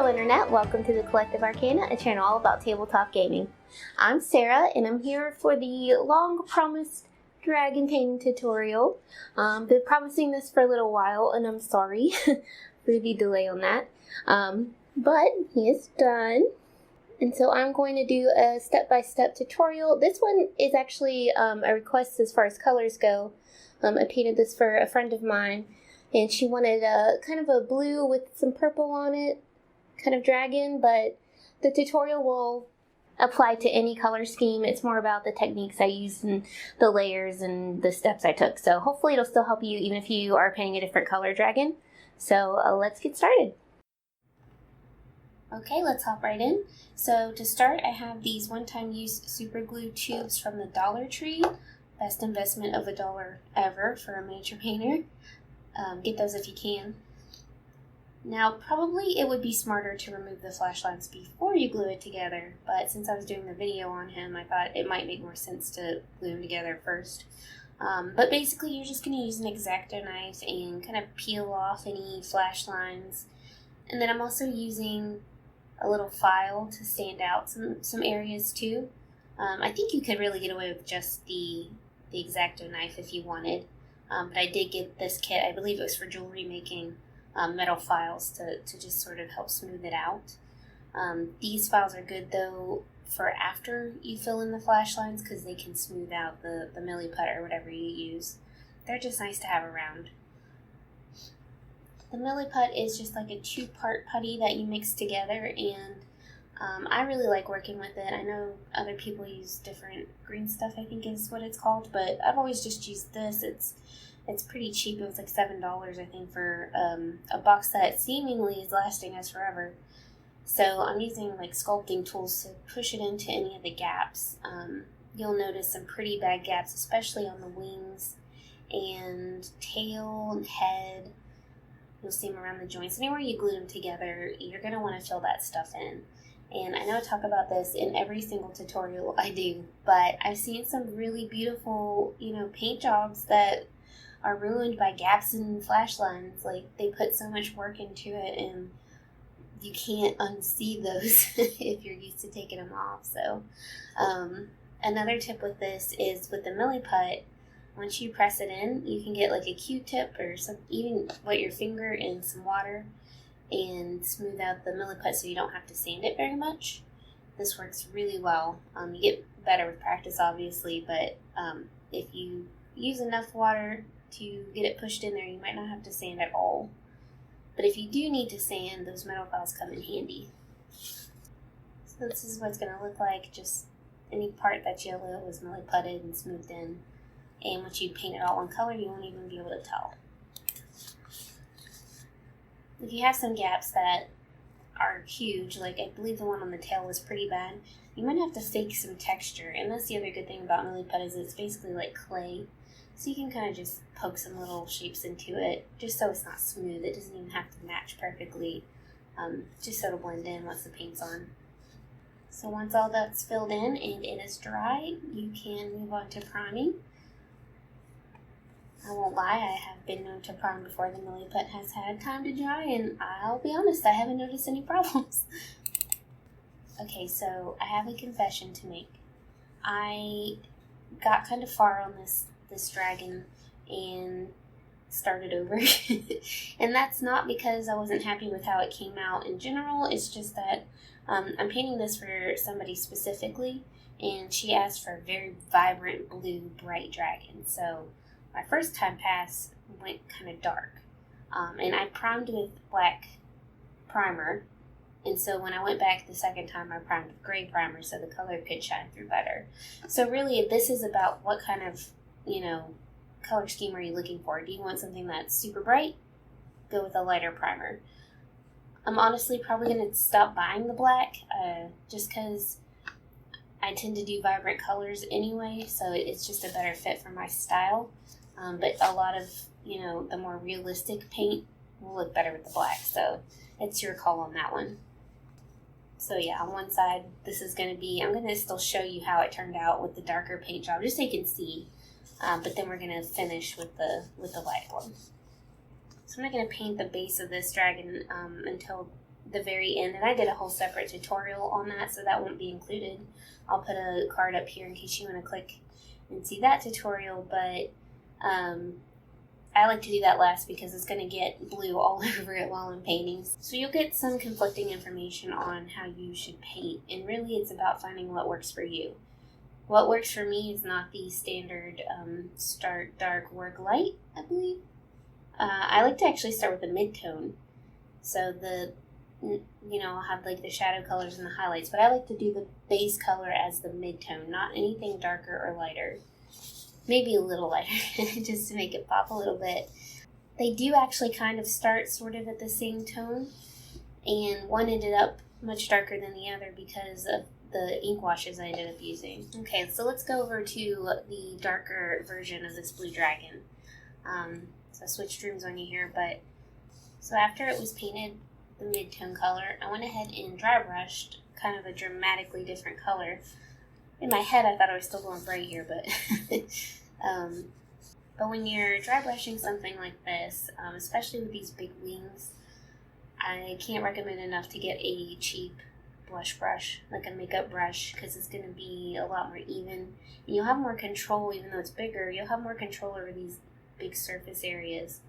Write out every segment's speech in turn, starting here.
Hello Internet, welcome to the Collective Arcana, a channel all about tabletop gaming. I'm Sarah and I'm here for the long promised dragon painting tutorial. Been promising this for a little while and I'm sorry for the delay on that. But he is done. And so I'm going to do a step-by-step tutorial. This one is actually a request as far as colors go. I painted this for a friend of mine and she wanted a kind of a blue with some purple on it, kind of dragon, but the tutorial will apply to any color scheme. It's more about the techniques I used and the layers and the steps I took. So hopefully it'll still help you even if you are painting a different color dragon. So let's get started. Okay, let's hop right in. So to start, I have these one-time use super glue tubes from the Dollar Tree. Best investment of $1 ever for a miniature painter. Get those if you can. Now, probably it would be smarter to remove the flash lines before you glue it together, but since I was doing the video on him, I thought it might make more sense to glue them together first. But basically, you're just going to use an X-Acto knife and kind of peel off any flash lines. And then I'm also using a little file to stand out some areas too. I think you could really get away with just the X-Acto knife if you wanted. But I did get this kit, I believe it was for jewelry making, metal files to just sort of help smooth it out. These files are good though for after you fill in the flash lines because they can smooth out the Milliput or whatever you use. They're just nice to have around. The Milliput is just like a 2-part putty that you mix together, and I really like working with it. I know other people use different green stuff, I think is what it's called, but I've always just used this. It's pretty cheap. It was like $7, I think, for a box that seemingly is lasting us forever. So I'm using like sculpting tools to push it into any of the gaps. You'll notice some pretty bad gaps, especially on the wings and tail and head. You'll see them around the joints. Anywhere you glue them together, you're going to want to fill that stuff in. And I know I talk about this in every single tutorial I do, but I've seen some really beautiful, paint jobs that are ruined by gaps in flash lines. Like, they put so much work into it, and you can't unsee those if you're used to taking them off. So, another tip with this is with the Milliput. Once you press it in, you can get like a Q-tip or even wet your finger in some water and smooth out the Milliput so you don't have to sand it very much. This works really well. You get better with practice, obviously, but if you use enough water to get it pushed in there, you might not have to sand at all. But if you do need to sand, those metal files come in handy. So this is what it's going to look like. Just any part that's yellow was Milliputted and smoothed in. And once you paint it all one color, you won't even be able to tell. If you have some gaps that are huge, like I believe the one on the tail was pretty bad, you might have to fake some texture. And that's the other good thing about Milliput is it's basically like clay. So you can kind of just poke some little shapes into it, just so it's not smooth. It doesn't even have to match perfectly, just so it'll blend in once the paint's on. So once all that's filled in and it is dry, you can move on to priming. I won't lie, I have been known to prime before the Milliput has had time to dry, and I'll be honest, I haven't noticed any problems. Okay, so I have a confession to make. I got kind of far on this dragon and started over. And that's not because I wasn't happy with how it came out in general, it's just that I'm painting this for somebody specifically, and she asked for a very vibrant blue, bright dragon. So my first time pass went kind of dark, and I primed with black primer, and so when I went back the second time I primed with gray primer so the color could shine through better. So really this is about what kind of, color scheme are you looking for? Do you want something that's super bright? Go with a lighter primer. I'm honestly probably going to stop buying the black, just because I tend to do vibrant colors anyway, so it's just a better fit for my style. But a lot of, the more realistic paint will look better with the black, so it's your call on that one. So yeah, on one side, this is going to be, I'm going to still show you how it turned out with the darker paint job, just so you can see. But then we're going to finish with the light one. So I'm not going to paint the base of this dragon until the very end, and I did a whole separate tutorial on that, so that won't be included. I'll put a card up here in case you want to click and see that tutorial, but I like to do that last because it's going to get blue all over it while I'm painting. So you'll get some conflicting information on how you should paint, and really it's about finding what works for you. What works for me is not the standard start dark, work light, I believe. I like to actually start with the mid-tone. So I'll have like the shadow colors and the highlights, but I like to do the base color as the mid-tone, not anything darker or lighter. Maybe a little lighter, just to make it pop a little bit. They do actually kind of start sort of at the same tone, and one ended up much darker than the other because of the ink washes I ended up using. Okay, so let's go over to the darker version of this blue dragon. So I switched rooms on you here, but so after it was painted the mid-tone color, I went ahead and dry brushed kind of a dramatically different color. In my head, I thought I was still going bright here, but but when you're dry brushing something like this, especially with these big wings, I can't recommend enough to get a cheap blush brush, like a makeup brush, because it's going to be a lot more even, and you'll have more control. Even though it's bigger, you'll have more control over these big surface areas.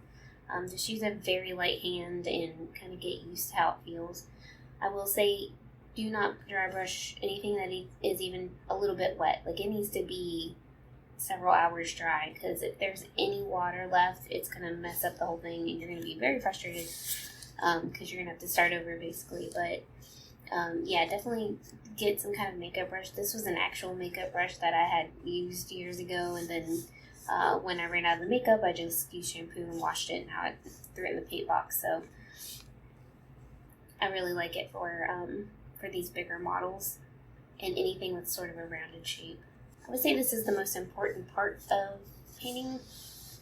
Just use a very light hand and kind of get used to how it feels. I will say, do not dry brush anything that is even a little bit wet. Like, it needs to be several hours dry, because if there's any water left, it's going to mess up the whole thing, and you're going to be very frustrated because you're going to have to start over basically. But yeah, definitely get some kind of makeup brush. This was an actual makeup brush that I had used years ago, and then when I ran out of the makeup, I just used shampoo and washed it, and now I threw it in the paint box. So I really like it for these bigger models and anything with sort of a rounded shape. I would say this is the most important part of painting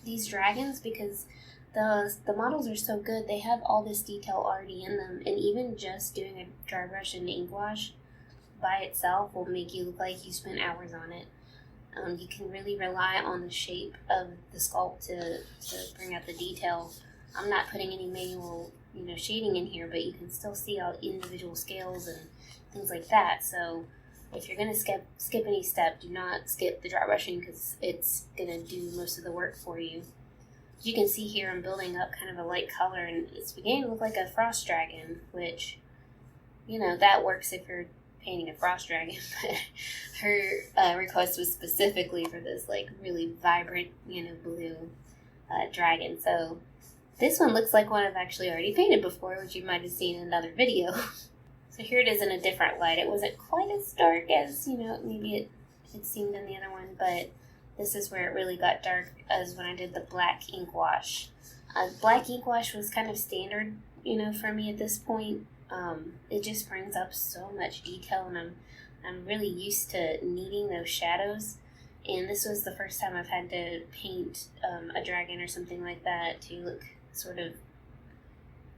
these dragons, because the models are so good. They have all this detail already in them, and even just doing a dry brush and ink wash by itself will make you look like you spent hours on it. You can really rely on the shape of the sculpt to bring out the detail. I'm not putting any manual shading in here, but you can still see all individual scales and things like that. So if you're going to skip any step, do not skip the dry brushing, because it's going to do most of the work for you. You can see here I'm building up kind of a light color, and it's beginning to look like a frost dragon, which, that works if you're painting a frost dragon. But her request was specifically for this like really vibrant, blue dragon. So this one looks like one I've actually already painted before, which you might have seen in another video. So here it is in a different light. It wasn't quite as dark as, maybe it seemed in the other one, but this is where it really got dark, as when I did the black ink wash. Black ink wash was kind of standard, for me at this point. It just brings up so much detail, and I'm really used to needing those shadows. And this was the first time I've had to paint a dragon or something like that to look sort of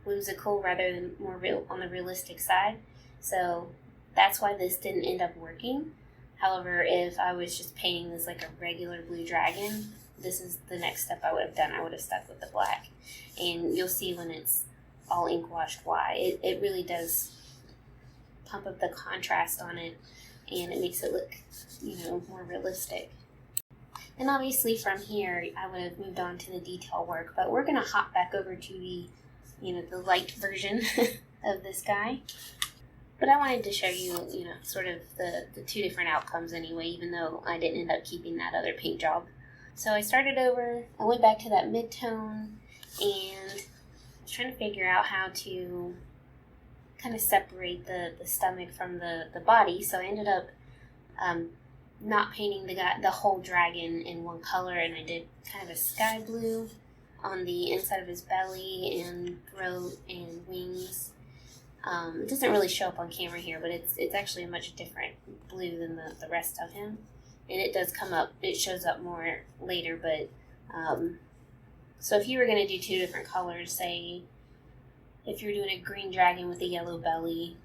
whimsical rather than more real on the realistic side. So that's why this didn't end up working. However, if I was just painting this like a regular blue dragon, this is the next step I would have done. I would have stuck with the black. And you'll see when it's all ink washed why. It really does pump up the contrast on it, and it makes it look, more realistic. And obviously from here, I would have moved on to the detail work, but we're going to hop back over to the, the light version of this guy. But I wanted to show you, sort of the two different outcomes anyway, even though I didn't end up keeping that other paint job. So I started over, I went back to that mid-tone, and I was trying to figure out how to kind of separate the stomach from the body. So I ended up not painting the whole dragon in one color, and I did kind of a sky blue on the inside of his belly and throat and wings. It doesn't really show up on camera here, but it's actually a much different blue than the rest of him. And it does come up, it shows up more later, but so if you were going to do two different colors, say if you're doing a green dragon with a yellow belly,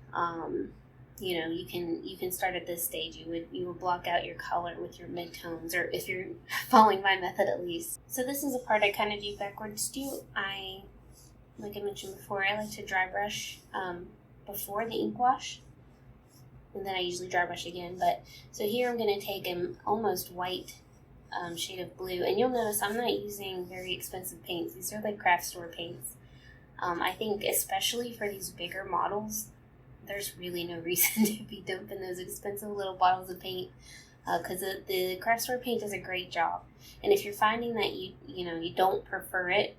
you can start at this stage. You would block out your color with your midtones, or if you're following my method at least. So this is a part I kind of do backwards too. Like I mentioned before, I like to dry brush before the ink wash, and then I usually dry brush again. But so here I'm going to take an almost white shade of blue, and you'll notice I'm not using very expensive paints. These are like craft store paints. I think especially for these bigger models, there's really no reason to be dumping those expensive little bottles of paint, because the craft store paint does a great job. And if you're finding that you don't prefer it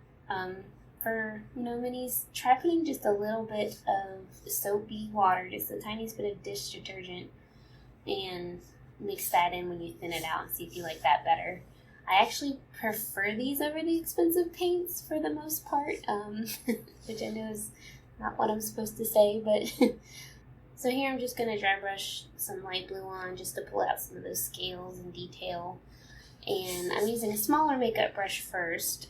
for minis, try putting just a little bit of soapy water, just the tiniest bit of dish detergent, and mix that in when you thin it out and see if you like that better. I actually prefer these over the expensive paints for the most part, which I know is not what I'm supposed to say, but so here I'm just going to dry brush some light blue on just to pull out some of those scales and detail. And I'm using a smaller makeup brush first.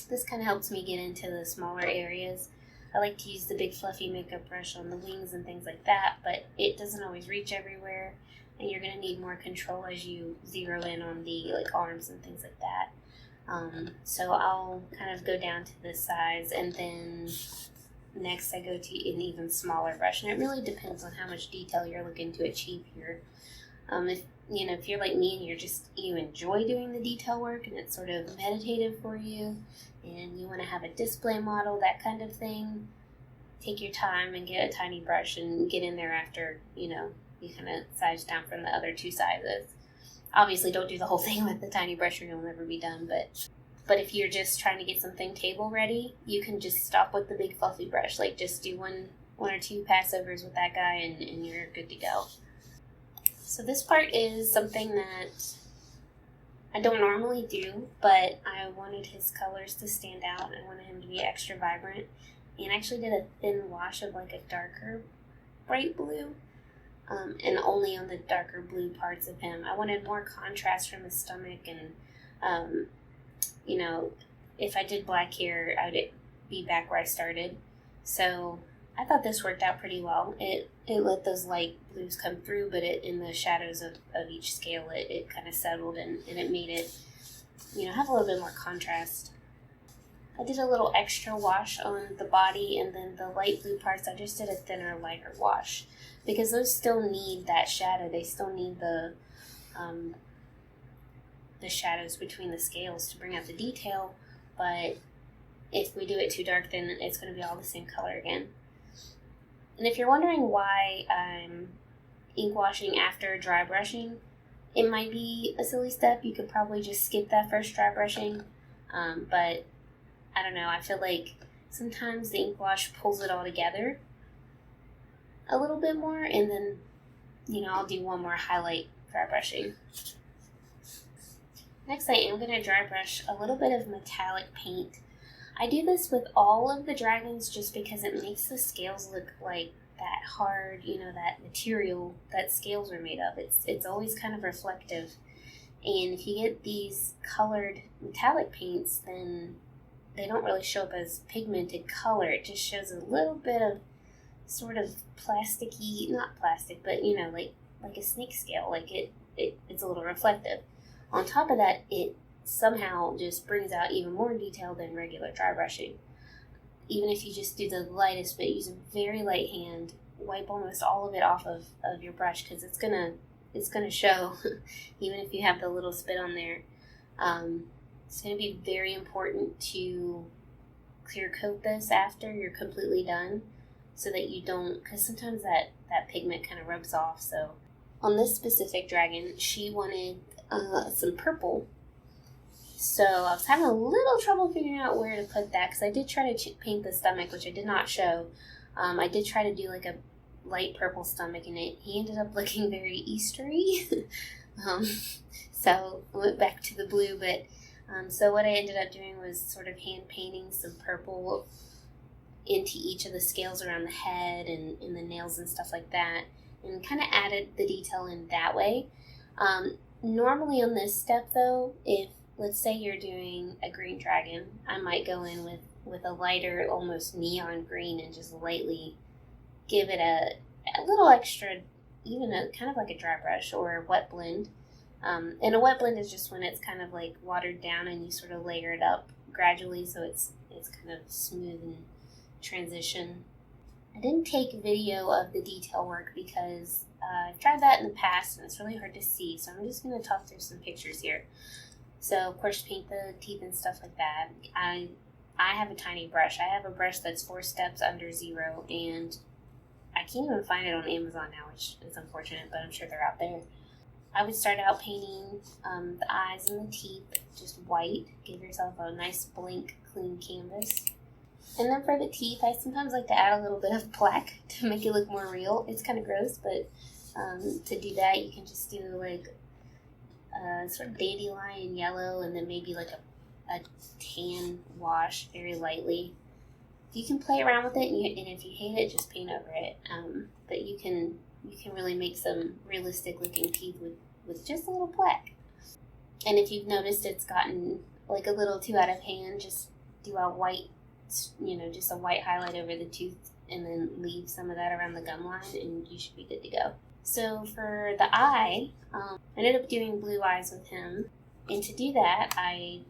This kind of helps me get into the smaller areas. I like to use the big fluffy makeup brush on the wings and things like that, but it doesn't always reach everywhere, and you're going to need more control as you zero in on the arms and things like that. So I'll kind of go down to this size, and then next I go to an even smaller brush, and it really depends on how much detail you're looking to achieve here. If you're like me and you enjoy doing the detail work and it's sort of meditative for you, and you want to have a display model, that kind of thing, take your time and get a tiny brush and get in there after you kind of size down from the other two sizes. Obviously, don't do the whole thing with the tiny brush or you'll never be done, but if you're just trying to get something table ready, you can just stop with the big fluffy brush. Just do one or two passovers with that guy and you're good to go. So this part is something that I don't normally do, but I wanted his colors to stand out. I wanted him to be extra vibrant, and I actually did a thin wash of a darker bright blue, and only on the darker blue parts of him. I wanted more contrast from his stomach, and if I did black hair, I would be back where I started. So I thought this worked out pretty well. It let those light blues come through, but in the shadows of each scale, it kind of settled, and it made it, have a little bit more contrast. I did a little extra wash on the body, and then the light blue parts, I just did a thinner, lighter wash, because those still need that shadow. They still need the shadows between the scales to bring out the detail, but if we do it too dark, then it's going to be all the same color again. And if you're wondering why I'm ink washing after dry brushing, it might be a silly step. You could probably just skip that first dry brushing, but I don't know. I feel like sometimes the ink wash pulls it all together a little bit more, and then, I'll do one more highlight dry brushing. Next, I am going to dry brush a little bit of metallic paint. I do this with all of the dragons just because it makes the scales look like that hard, that material that scales are made of. It's always kind of reflective. And if you get these colored metallic paints, then they don't really show up as pigmented color. It just shows a little bit of sort of plasticky, not plastic, but like a snake scale. It's a little reflective. On top of that, it somehow just brings out even more detail than regular dry brushing. Even if you just do the lightest bit, use a very light hand, wipe almost all of it off of your brush, because it's gonna show, even if you have the little spit on there. It's gonna be very important to clear coat this after you're completely done, so that you don't, because sometimes that pigment kind of rubs off. So on this specific dragon, she wanted some purple. So I was having a little trouble figuring out where to put that, because I did try to paint the stomach, which I did not show. I did try to do a light purple stomach, and he ended up looking very Eastery. So I went back to the blue, but so what I ended up doing was sort of hand painting some purple into each of the scales around the head and in the nails and stuff like that, and kind of added the detail in that way. Normally on this step, though, if let's say you're doing a green dragon, I might go in with a lighter, almost neon green, and just lightly give it a little extra, even kind of like a dry brush or a wet blend. And a wet blend is just when it's kind of watered down and you sort of layer it up gradually, so it's kind of smooth and transition. I didn't take video of the detail work because I've tried that in the past and it's really hard to see, so I'm just going to talk through some pictures here. So, of course, paint the teeth and stuff like that. I have a tiny brush. I have a brush that's 4 steps under 0, and I can't even find it on Amazon now, which is unfortunate, but I'm sure they're out there. I would start out painting the eyes and the teeth just white. Give yourself a nice blank, clean canvas. And then for the teeth, I sometimes like to add a little bit of black to make it look more real. It's kind of gross, but to do that, you can just do like sort of dandelion yellow and then maybe like a tan wash very lightly. You can play around with it, and if you hate it, just paint over it. But you can really make some realistic looking teeth with just a little black. And if you've noticed it's gotten like a little too out of hand, just do a white, just a white highlight over the tooth and then leave some of that around the gum line and you should be good to go. So for the eye, I ended up doing blue eyes with him. And to do that, I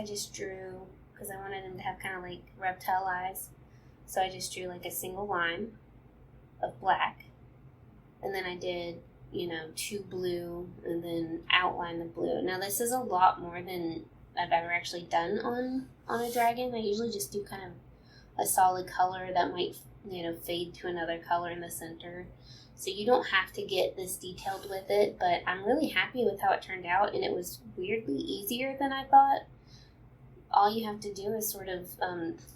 just drew, because I wanted him to have kind of like reptile eyes. So I just drew like a single line of black. And then I did, 2 blue and then outline the blue. Now this is a lot more than I've ever actually done on a dragon. I usually just do kind of a solid color that might, fade to another color in the center. So you don't have to get this detailed with it, but I'm really happy with how it turned out, and it was weirdly easier than I thought. All you have to do is sort of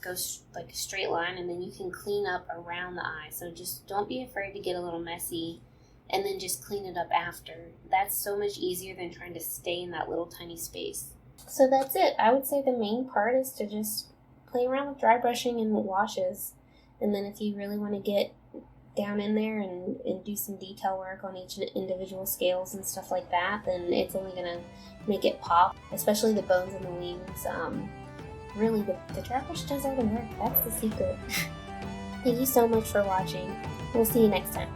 go like a straight line, and then you can clean up around the eye. So just don't be afraid to get a little messy, and then just clean it up after. That's so much easier than trying to stay in that little tiny space. So that's it. I would say the main part is to just play around with dry brushing and washes, and then if you really want to get down in there and do some detail work on each individual scales and stuff like that, then it's only going to make it pop, especially the bones and the wings. Really, the dry brush does all the work. That's the secret. Thank you so much for watching. We'll see you next time.